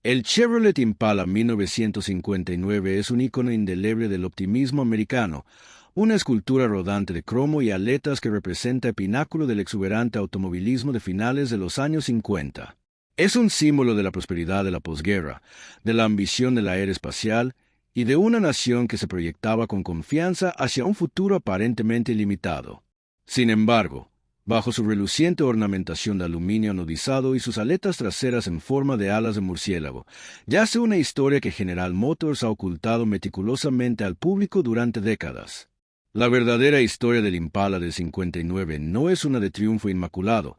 El Chevrolet Impala 1959 es un icono indeleble del optimismo americano, una escultura rodante de cromo y aletas que representa el pináculo del exuberante automovilismo de finales de los años 50. Es un símbolo de la prosperidad de la posguerra, de la ambición de la era espacial y de una nación que se proyectaba con confianza hacia un futuro aparentemente ilimitado. Sin embargo, bajo su reluciente ornamentación de aluminio anodizado y sus aletas traseras en forma de alas de murciélago, yace una historia que General Motors ha ocultado meticulosamente al público durante décadas. La verdadera historia del Impala del 59 no es una de triunfo inmaculado,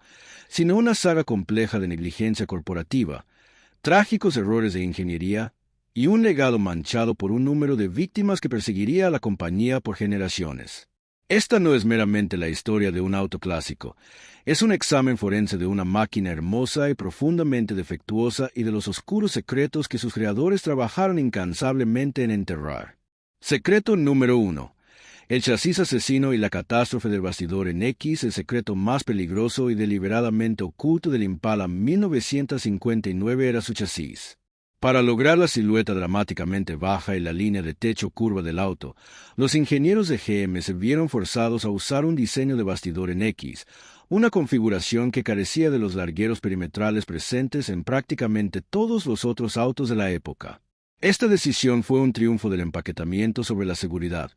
sino una saga compleja de negligencia corporativa, trágicos errores de ingeniería y un legado manchado por un número de víctimas que perseguiría a la compañía por generaciones. Esta no es meramente la historia de un auto clásico, es un examen forense de una máquina hermosa y profundamente defectuosa y de los oscuros secretos que sus creadores trabajaron incansablemente en enterrar. Secreto número 1. El chasis asesino y la catástrofe del bastidor en X, el secreto más peligroso y deliberadamente oculto del Impala 1959 era su chasis. Para lograr la silueta dramáticamente baja y la línea de techo curva del auto, los ingenieros de GM se vieron forzados a usar un diseño de bastidor en X, una configuración que carecía de los largueros perimetrales presentes en prácticamente todos los otros autos de la época. Esta decisión fue un triunfo del empaquetamiento sobre la seguridad,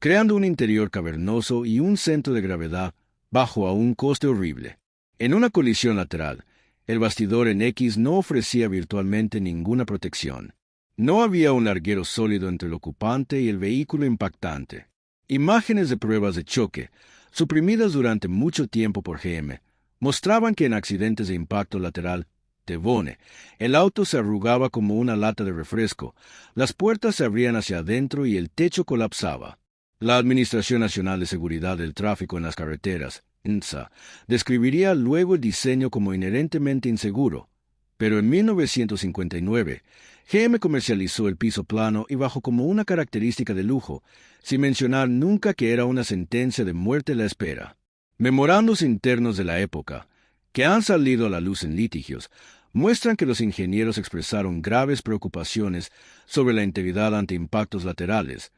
creando un interior cavernoso y un centro de gravedad bajo a un coste horrible. En una colisión lateral, el bastidor en X no ofrecía virtualmente ninguna protección. No había un larguero sólido entre el ocupante y el vehículo impactante. Imágenes de pruebas de choque, suprimidas durante mucho tiempo por GM, mostraban que en accidentes de impacto lateral, Tevone, el auto se arrugaba como una lata de refresco, las puertas se abrían hacia adentro y el techo colapsaba. La Administración Nacional de Seguridad del Tráfico en las Carreteras, NHTSA, describiría luego el diseño como inherentemente inseguro, pero en 1959, GM comercializó el piso plano y bajo como una característica de lujo, sin mencionar nunca que era una sentencia de muerte a la espera. Memorandos internos de la época, que han salido a la luz en litigios, muestran que los ingenieros expresaron graves preocupaciones sobre la integridad ante impactos laterales,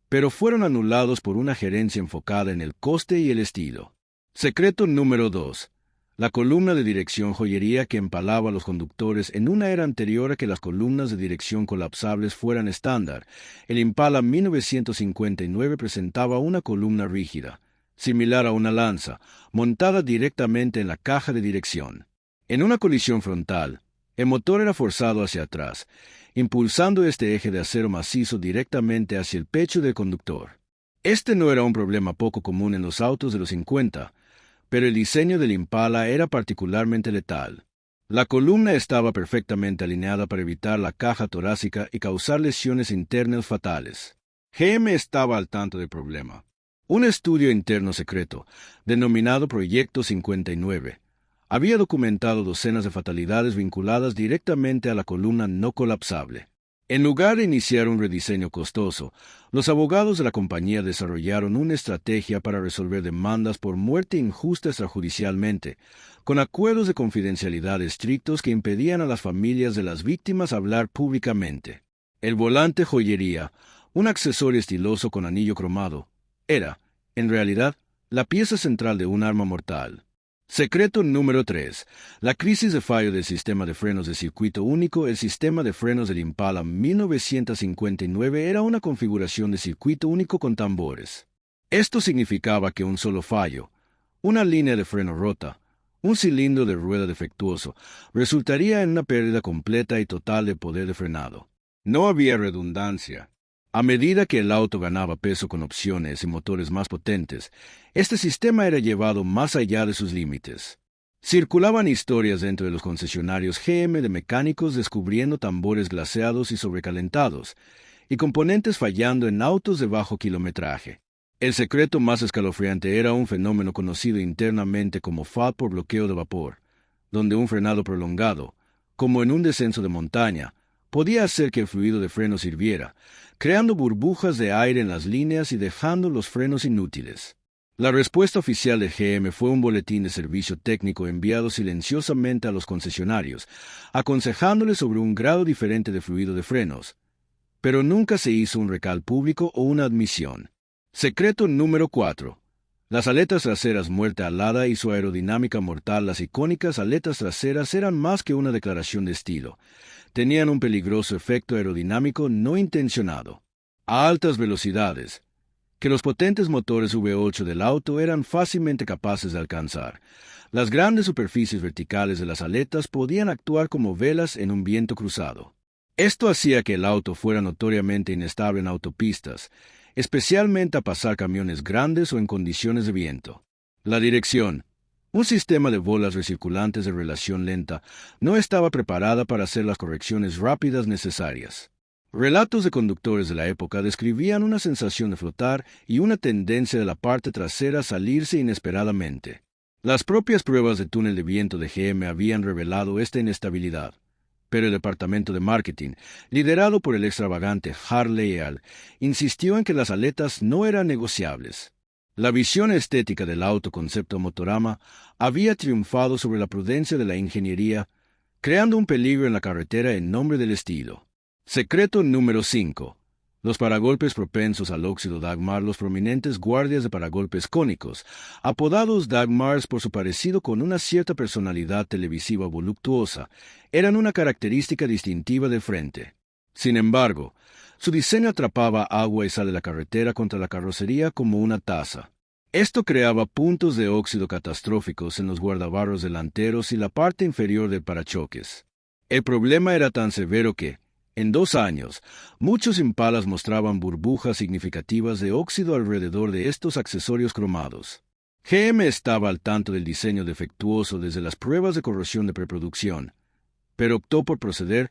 pero fueron anulados por una gerencia enfocada en el coste y el estilo. Secreto número 2. La columna de dirección joyería que empalaba a los conductores en una era anterior a que las columnas de dirección colapsables fueran estándar. El Impala 1959 presentaba una columna rígida, similar a una lanza, montada directamente en la caja de dirección. En una colisión frontal, el motor era forzado hacia atrás, impulsando este eje de acero macizo directamente hacia el pecho del conductor. Este no era un problema poco común en los autos de los 50, pero el diseño del Impala era particularmente letal. La columna estaba perfectamente alineada para evitar la caja torácica y causar lesiones internas fatales. GM estaba al tanto del problema. Un estudio interno secreto, denominado Proyecto 59, había documentado docenas de fatalidades vinculadas directamente a la columna no colapsable. En lugar de iniciar un rediseño costoso, los abogados de la compañía desarrollaron una estrategia para resolver demandas por muerte injusta extrajudicialmente, con acuerdos de confidencialidad estrictos que impedían a las familias de las víctimas hablar públicamente. El volante joyería, un accesorio estiloso con anillo cromado, era, en realidad, la pieza central de un arma mortal. Secreto número 3. La crisis de fallo del sistema de frenos de circuito único. El sistema de frenos del Impala 1959 era una configuración de circuito único con tambores. Esto significaba que un solo fallo, una línea de freno rota, un cilindro de rueda defectuoso, resultaría en una pérdida completa y total de poder de frenado. No había redundancia. A medida que el auto ganaba peso con opciones y motores más potentes, este sistema era llevado más allá de sus límites. Circulaban historias dentro de los concesionarios GM de mecánicos descubriendo tambores glaseados y sobrecalentados, y componentes fallando en autos de bajo kilometraje. El secreto más escalofriante era un fenómeno conocido internamente como FAD por bloqueo de vapor, donde un frenado prolongado, como en un descenso de montaña, podía hacer que el fluido de freno sirviera, creando burbujas de aire en las líneas y dejando los frenos inútiles. La respuesta oficial de GM fue un boletín de servicio técnico enviado silenciosamente a los concesionarios, aconsejándoles sobre un grado diferente de fluido de frenos, pero nunca se hizo un recal público o una admisión. Secreto número 4. Las aletas traseras muerte alada y su aerodinámica mortal. Las icónicas aletas traseras eran más que una declaración de estilo. Tenían un peligroso efecto aerodinámico no intencionado. A altas velocidades, que los potentes motores V8 del auto eran fácilmente capaces de alcanzar. Las grandes superficies verticales de las aletas podían actuar como velas en un viento cruzado. Esto hacía que el auto fuera notoriamente inestable en autopistas, especialmente a pasar camiones grandes o en condiciones de viento. La dirección, un sistema de bolas recirculantes de relación lenta, no estaba preparada para hacer las correcciones rápidas necesarias. Relatos de conductores de la época describían una sensación de flotar y una tendencia de la parte trasera a salirse inesperadamente. Las propias pruebas de túnel de viento de GM habían revelado esta inestabilidad, pero el departamento de marketing, liderado por el extravagante Harley Earl, insistió en que las aletas no eran negociables. La visión estética del auto concepto Motorama había triunfado sobre la prudencia de la ingeniería, creando un peligro en la carretera en nombre del estilo. Secreto número 5. Los paragolpes propensos al óxido Dagmar. Los prominentes guardias de paragolpes cónicos, apodados Dagmars por su parecido con una cierta personalidad televisiva voluptuosa, eran una característica distintiva del frente. Sin embargo, su diseño atrapaba agua y sal de la carretera contra la carrocería como una taza. Esto creaba puntos de óxido catastróficos en los guardabarros delanteros y la parte inferior del parachoques. El problema era tan severo que, en 2 años, muchos Impalas mostraban burbujas significativas de óxido alrededor de estos accesorios cromados. GM estaba al tanto del diseño defectuoso desde las pruebas de corrosión de preproducción, pero optó por proceder,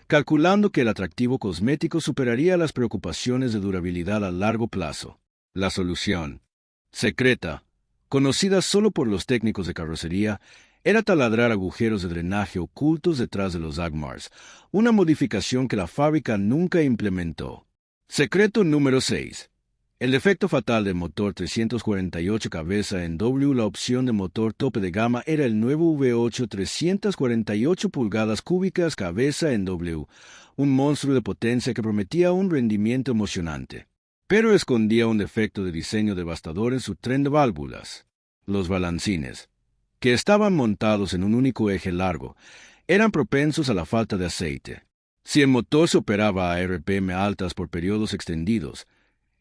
calculando que el atractivo cosmético superaría las preocupaciones de durabilidad a largo plazo. La solución, secreta, conocida solo por los técnicos de carrocería, era taladrar agujeros de drenaje ocultos detrás de los Dagmars, una modificación que la fábrica nunca implementó. Secreto número 6. El defecto fatal del motor 348 cabeza en W. La opción de motor tope de gama era el nuevo V8 348 pulgadas cúbicas cabeza en W, un monstruo de potencia que prometía un rendimiento emocionante, pero escondía un defecto de diseño devastador en su tren de válvulas. Los balancines, que estaban montados en un único eje largo, eran propensos a la falta de aceite. Si el motor se operaba a RPM altas por periodos extendidos,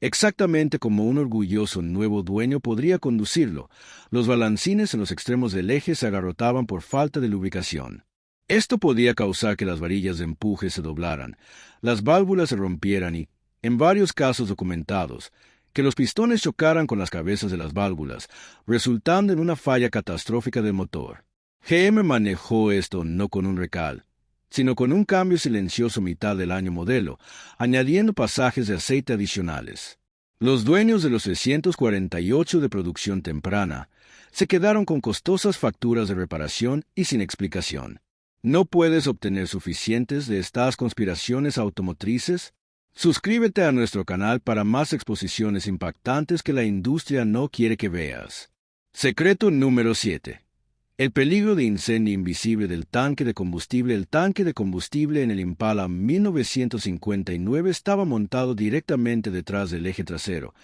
exactamente como un orgulloso nuevo dueño podría conducirlo, los balancines en los extremos del eje se agarrotaban por falta de lubricación. Esto podía causar que las varillas de empuje se doblaran, las válvulas se rompieran y, en varios casos documentados, que los pistones chocaran con las cabezas de las válvulas, resultando en una falla catastrófica del motor. GM manejó esto no con un recal, sino con un cambio silencioso mitad del año modelo, añadiendo pasajes de aceite adicionales. Los dueños de los 348 de producción temprana se quedaron con costosas facturas de reparación y sin explicación. ¿No puedes obtener suficientes de estas conspiraciones automotrices? Suscríbete a nuestro canal para más exposiciones impactantes que la industria no quiere que veas. Secreto número 7. El peligro de incendio invisible del tanque de combustible. El tanque de combustible en el Impala 1959 estaba montado directamente detrás del eje trasero,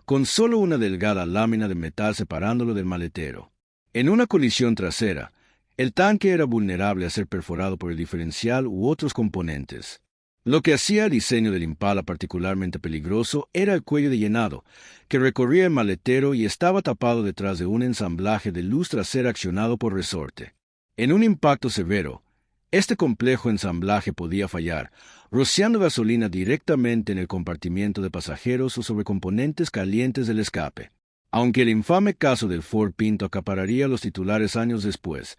con solo una delgada lámina de metal separándolo del maletero. En una colisión trasera, el tanque era vulnerable a ser perforado por el diferencial u otros componentes. Lo que hacía el diseño del Impala particularmente peligroso era el cuello de llenado, que recorría el maletero y estaba tapado detrás de un ensamblaje de luz trasera accionado por resorte. En un impacto severo, este complejo ensamblaje podía fallar, rociando gasolina directamente en el compartimiento de pasajeros o sobre componentes calientes del escape. Aunque el infame caso del Ford Pinto acapararía los titulares años después,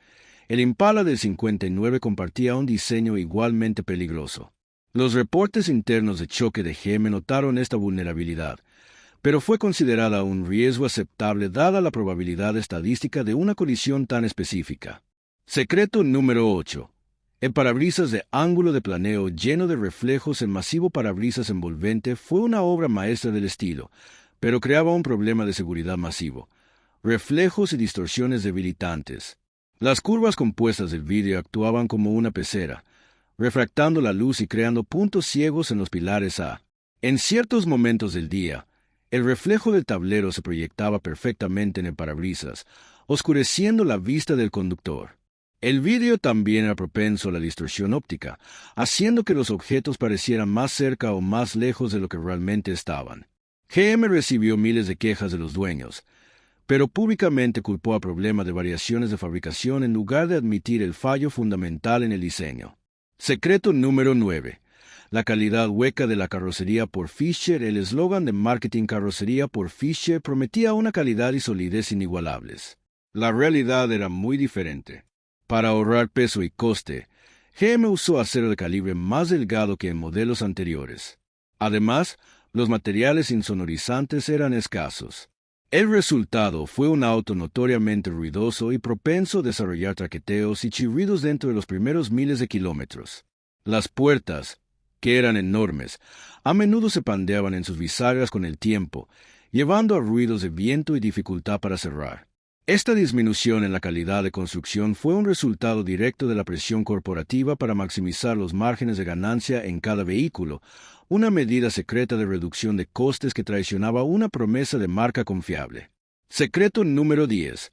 el Impala del 59 compartía un diseño igualmente peligroso. Los reportes internos de choque de GM notaron esta vulnerabilidad, pero fue considerada un riesgo aceptable dada la probabilidad estadística de una colisión tan específica. Secreto número 8. El parabrisas de ángulo de planeo lleno de reflejos. El masivo parabrisas envolvente fue una obra maestra del estilo, pero creaba un problema de seguridad masivo: reflejos y distorsiones debilitantes. Las curvas compuestas del vidrio actuaban como una pecera, refractando la luz y creando puntos ciegos en los pilares A. En ciertos momentos del día, el reflejo del tablero se proyectaba perfectamente en el parabrisas, oscureciendo la vista del conductor. El vidrio también era propenso a la distorsión óptica, haciendo que los objetos parecieran más cerca o más lejos de lo que realmente estaban. GM recibió miles de quejas de los dueños, pero públicamente culpó al problema de variaciones de fabricación en lugar de admitir el fallo fundamental en el diseño. Secreto número 9. La calidad hueca de la carrocería por Fisher. El eslogan de marketing Carrocería por Fisher prometía una calidad y solidez inigualables. La realidad era muy diferente. Para ahorrar peso y coste, GM usó acero de calibre más delgado que en modelos anteriores. Además, los materiales insonorizantes eran escasos. El resultado fue un auto notoriamente ruidoso y propenso a desarrollar traqueteos y chirridos dentro de los primeros miles de kilómetros. Las puertas, que eran enormes, a menudo se pandeaban en sus bisagras con el tiempo, llevando a ruidos de viento y dificultad para cerrar. Esta disminución en la calidad de construcción fue un resultado directo de la presión corporativa para maximizar los márgenes de ganancia en cada vehículo, una medida secreta de reducción de costes que traicionaba una promesa de marca confiable. Secreto número 10.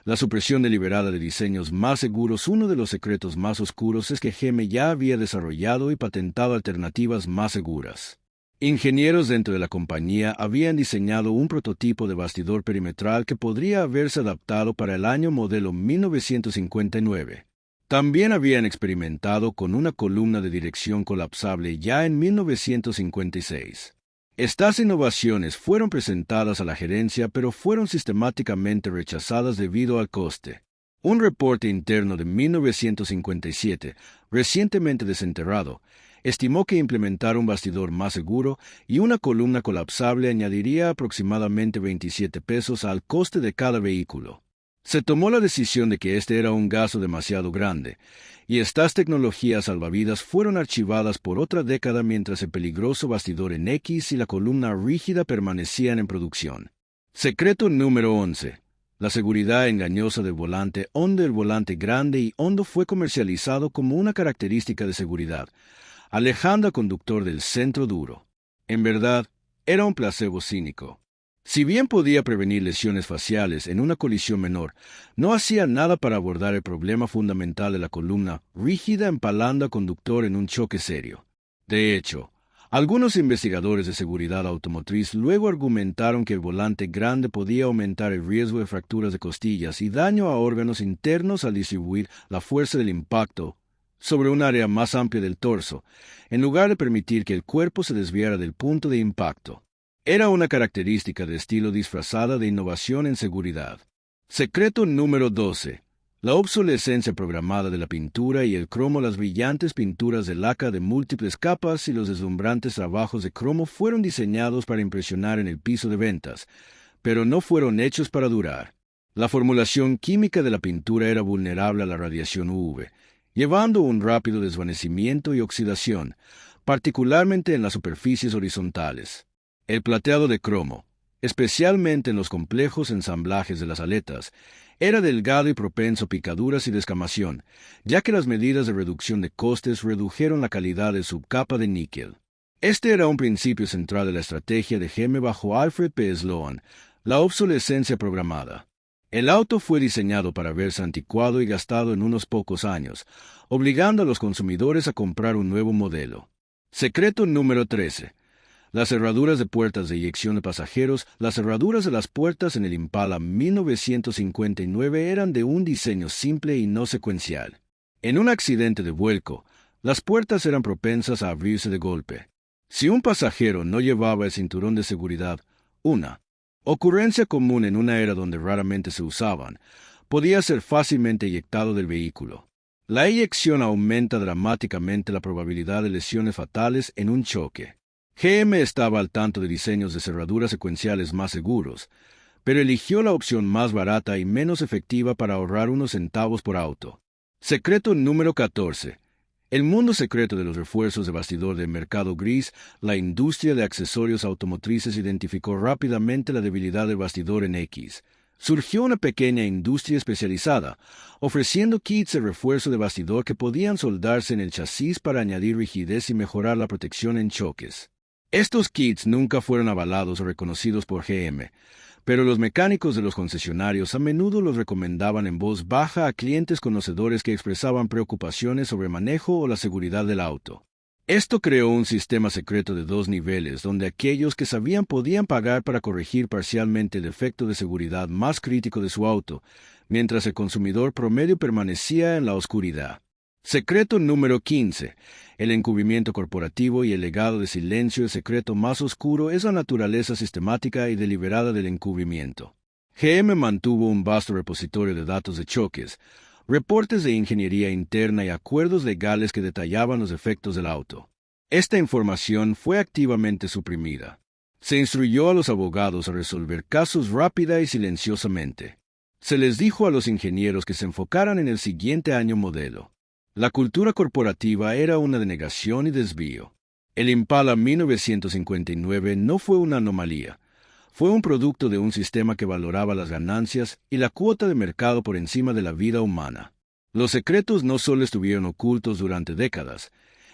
La supresión deliberada de diseños más seguros. Uno de los secretos más oscuros es que GM ya había desarrollado y patentado alternativas más seguras. Ingenieros dentro de la compañía habían diseñado un prototipo de bastidor perimetral que podría haberse adaptado para el año modelo 1959. También habían experimentado con una columna de dirección colapsable ya en 1956. Estas innovaciones fueron presentadas a la gerencia, pero fueron sistemáticamente rechazadas debido al coste. Un reporte interno de 1957, recientemente desenterrado, estimó que implementar un bastidor más seguro y una columna colapsable añadiría aproximadamente 27 pesos al coste de cada vehículo. Se tomó la decisión de que este era un gasto demasiado grande, y estas tecnologías salvavidas fueron archivadas por otra década mientras el peligroso bastidor en X y la columna rígida permanecían en producción. Secreto número 11. La seguridad engañosa del volante hondo. El volante grande y hondo fue comercializado como una característica de seguridad, alejando al conductor del centro duro. En verdad, era un placebo cínico. Si bien podía prevenir lesiones faciales en una colisión menor, no hacía nada para abordar el problema fundamental de la columna rígida empalando al conductor en un choque serio. De hecho, algunos investigadores de seguridad automotriz luego argumentaron que el volante grande podía aumentar el riesgo de fracturas de costillas y daño a órganos internos al distribuir la fuerza del impacto sobre un área más amplia del torso, en lugar de permitir que el cuerpo se desviara del punto de impacto. Era una característica de estilo disfrazada de innovación en seguridad. Secreto número 12. La obsolescencia programada de la pintura y el cromo. Las brillantes pinturas de laca de múltiples capas y los deslumbrantes trabajos de cromo fueron diseñados para impresionar en el piso de ventas, pero no fueron hechos para durar. La formulación química de la pintura era vulnerable a la radiación UV, llevando un rápido desvanecimiento y oxidación, particularmente en las superficies horizontales. El plateado de cromo, especialmente en los complejos ensamblajes de las aletas, era delgado y propenso a picaduras y descamación, ya que las medidas de reducción de costes redujeron la calidad de subcapa de níquel. Este era un principio central de la estrategia de GM bajo Alfred P. Sloan, la obsolescencia programada. El auto fue diseñado para verse anticuado y gastado en unos pocos años, obligando a los consumidores a comprar un nuevo modelo. Secreto número 13. Las cerraduras de puertas de eyección de pasajeros. Las cerraduras de las puertas en el Impala 1959 eran de un diseño simple y no secuencial. En un accidente de vuelco, las puertas eran propensas a abrirse de golpe. Si un pasajero no llevaba el cinturón de seguridad, una ocurrencia común en una era donde raramente se usaban, podía ser fácilmente eyectado del vehículo. La eyección aumenta dramáticamente la probabilidad de lesiones fatales en un choque. GM estaba al tanto de diseños de cerraduras secuenciales más seguros, pero eligió la opción más barata y menos efectiva para ahorrar unos centavos por auto. Secreto número 14. El mundo secreto de los refuerzos de bastidor del mercado gris, la industria de accesorios automotrices identificó rápidamente la debilidad del bastidor en X. Surgió una pequeña industria especializada, ofreciendo kits de refuerzo de bastidor que podían soldarse en el chasis para añadir rigidez y mejorar la protección en choques. Estos kits nunca fueron avalados o reconocidos por GM, pero los mecánicos de los concesionarios a menudo los recomendaban en voz baja a clientes conocedores que expresaban preocupaciones sobre manejo o la seguridad del auto. Esto creó un sistema secreto de dos niveles, donde aquellos que sabían podían pagar para corregir parcialmente el defecto de seguridad más crítico de su auto, mientras el consumidor promedio permanecía en la oscuridad. Secreto número 15. El encubrimiento corporativo y el legado de silencio. El secreto más oscuro es la naturaleza sistemática y deliberada del encubrimiento. GM mantuvo un vasto repositorio de datos de choques, reportes de ingeniería interna y acuerdos legales que detallaban los efectos del auto. Esta información fue activamente suprimida. Se instruyó a los abogados a resolver casos rápida y silenciosamente. Se les dijo a los ingenieros que se enfocaran en el siguiente año modelo. La cultura corporativa era una denegación y desvío. El Impala 1959 no fue una anomalía. Fue un producto de un sistema que valoraba las ganancias y la cuota de mercado por encima de la vida humana. Los secretos no solo estuvieron ocultos durante décadas,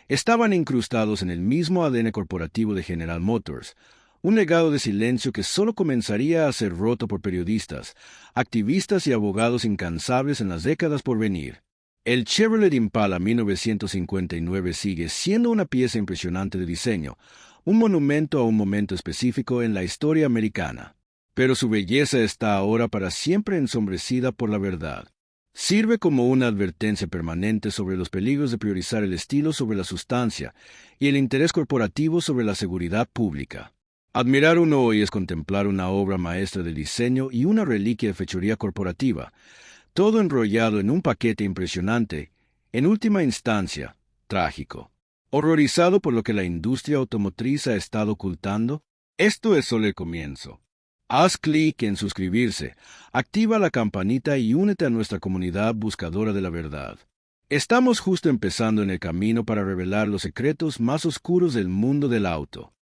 estaban incrustados en el mismo ADN corporativo de General Motors, un legado de silencio que solo comenzaría a ser roto por periodistas, activistas y abogados incansables en las décadas por venir. El Chevrolet Impala 1959 sigue siendo una pieza impresionante de diseño, un monumento a un momento específico en la historia americana. Pero su belleza está ahora para siempre ensombrecida por la verdad. Sirve como una advertencia permanente sobre los peligros de priorizar el estilo sobre la sustancia y el interés corporativo sobre la seguridad pública. Admirar uno hoy es contemplar una obra maestra del diseño y una reliquia de fechoría corporativa, todo enrollado en un paquete impresionante, en última instancia, trágico. ¿Horrorizado por lo que la industria automotriz ha estado ocultando? Esto es solo el comienzo. Haz clic en suscribirse, activa la campanita y únete a nuestra comunidad buscadora de la verdad. Estamos justo empezando en el camino para revelar los secretos más oscuros del mundo del auto.